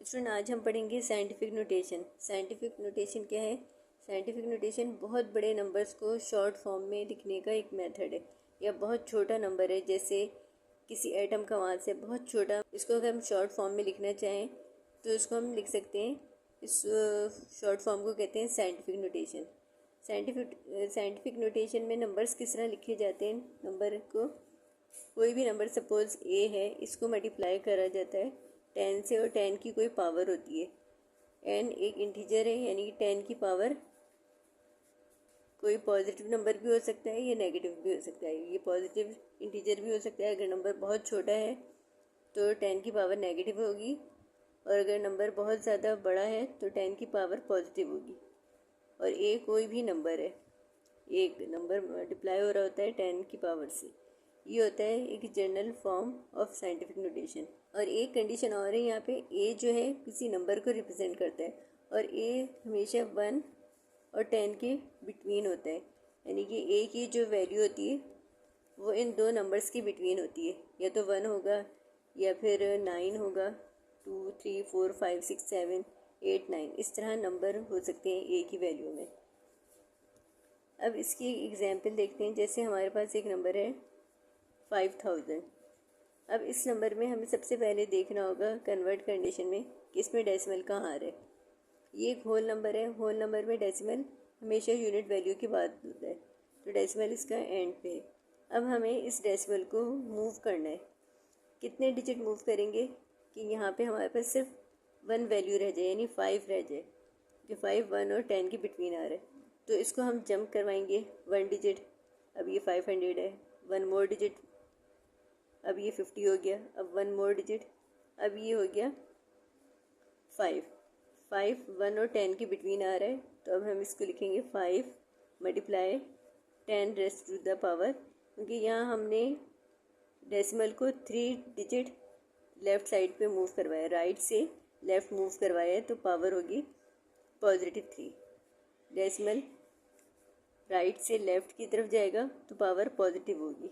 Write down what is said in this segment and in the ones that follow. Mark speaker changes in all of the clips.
Speaker 1: Student आज हम पढ़ेंगे साइंटिफिक नोटेशन। साइंटिफिक नोटेशन क्या है? साइंटिफिक नोटेशन बहुत बड़े नंबर्स को शॉर्ट फॉर्म में लिखने का एक मेथड है, या बहुत छोटा नंबर है जैसे किसी एटम का मास है बहुत छोटा, इसको अगर हम शॉर्ट फॉर्म में लिखना चाहें तो इसको हम लिख सकते हैं। इस शॉर्ट फॉर्म को कहते हैं साइंटिफिक नोटेशन। साइंटिफिक नोटेशन में नंबर्स किस तरह लिखे जाते हैं? नंबर को, कोई भी नंबर सपोज ए है, इसको मल्टीप्लाई करा जाता है 10 से, और 10 की कोई पावर होती है। एन एक इंटीजर है, यानी कि 10 की पावर कोई पॉजिटिव नंबर भी हो सकता है या नेगेटिव भी हो सकता है। ये पॉजिटिव इंटीजर भी हो सकता है। अगर नंबर बहुत छोटा है तो 10 की पावर नेगेटिव होगी, और अगर नंबर बहुत ज़्यादा बड़ा है तो 10 की पावर पॉजिटिव होगी। और ए कोई भी नंबर है, एक नंबर मल्टीप्लाई हो रहा होता है 10 की पावर से। ये होता है एक general form of scientific notation. और एक कंडीशन और है यहाँ पे, ए जो है किसी नंबर को रिप्रेजेंट करता है, और ए हमेशा 1 और 10 के बिटवीन होता है, यानी कि ए की जो वैल्यू होती है वो इन दो नंबर्स के बिटवीन होती है, या तो 1 होगा या फिर 9 होगा। 2 3 4 5 6 7 8 9 इस तरह नंबर हो सकते हैं ए की वैल्यू में। अब इसकी एग्जाम्पल देखते हैं। जैसे हमारे पास एक नंबर है 5000। अब इस नंबर में हमें सबसे पहले देखना होगा कन्वर्ट कंडीशन में कि इसमें डेसिमल कहाँ आ रहा है। ये एक होल नंबर है, होल नंबर में डेसिमल हमेशा यूनिट वैल्यू के बाद होता है, तो डेसिमल इसका एंड पे है। अब हमें इस डेसिमल को मूव करना है। कितने डिजिट मूव करेंगे कि यहाँ पे हमारे पास सिर्फ 1 वैल्यू रह जाए, यानी 5 रह जाए, कि 5 1 और 10 के बिटवीन आ रहा है। तो इसको हम जंप करवाएंगे 1 डिजिट। अब ये 500 है, 1 मोर डिजिट, अब ये 50 हो गया, अब 1 मोर डिजिट, अब ये हो गया 5 1 और 10 के बिटवीन आ रहा है। तो अब हम इसको लिखेंगे 5 multiply 10 raise to the power, क्योंकि यहाँ हमने डेसिमल को 3 डिजिट लेफ़्ट साइड पे मूव करवाया, राइट से लेफ़्ट मूव करवाया है, तो पावर होगी +3। डेसिमल राइट से लेफ़्ट की तरफ जाएगा तो पावर पॉजिटिव होगी।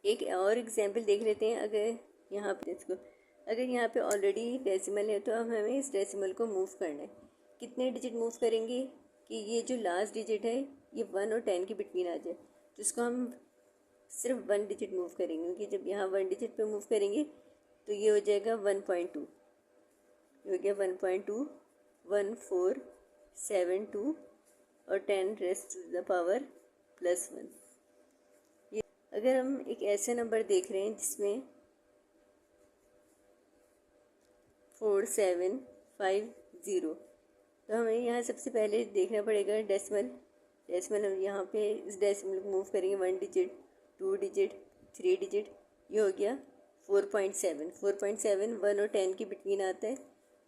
Speaker 1: एक और एग्जाम्पल देख लेते हैं। अगर यहाँ पे ऑलरेडी डेसिमल है तो अब हमें इस डेसिमल को मूव करना है। कितने डिजिट मूव करेंगे कि ये जो लास्ट डिजिट है ये 1 और 10 के बिटवीन आ जाए, तो इसको हम सिर्फ 1 डिजिट मूव करेंगे, क्योंकि जब यहाँ 1 डिजिट पे मूव करेंगे तो ये हो जाएगा 1.2, ये हो गया 1.2 1472 और 10 रेज़ टू द पावर +1। अगर हम एक ऐसा नंबर देख रहे हैं जिसमें 4750, तो हमें यहाँ सबसे पहले देखना पड़ेगा डेसिमल हम यहाँ पे इस डेसिमल को मूव करेंगे 1 डिजिट 2 डिजिट 3 डिजिट, ये हो गया 4.7 1 और 10 के बिटवीन आता है,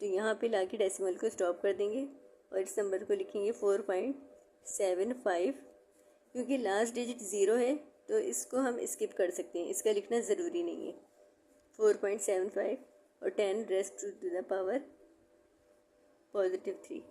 Speaker 1: तो यहाँ पे लाके डेसिमल को स्टॉप कर देंगे और इस नंबर को लिखेंगे 4.75। क्योंकि लास्ट डिजिट 0 है तो इसको हम स्किप कर सकते हैं, इसका लिखना ज़रूरी नहीं है। 4.75 और 10 रेज़ टू द पावर +3।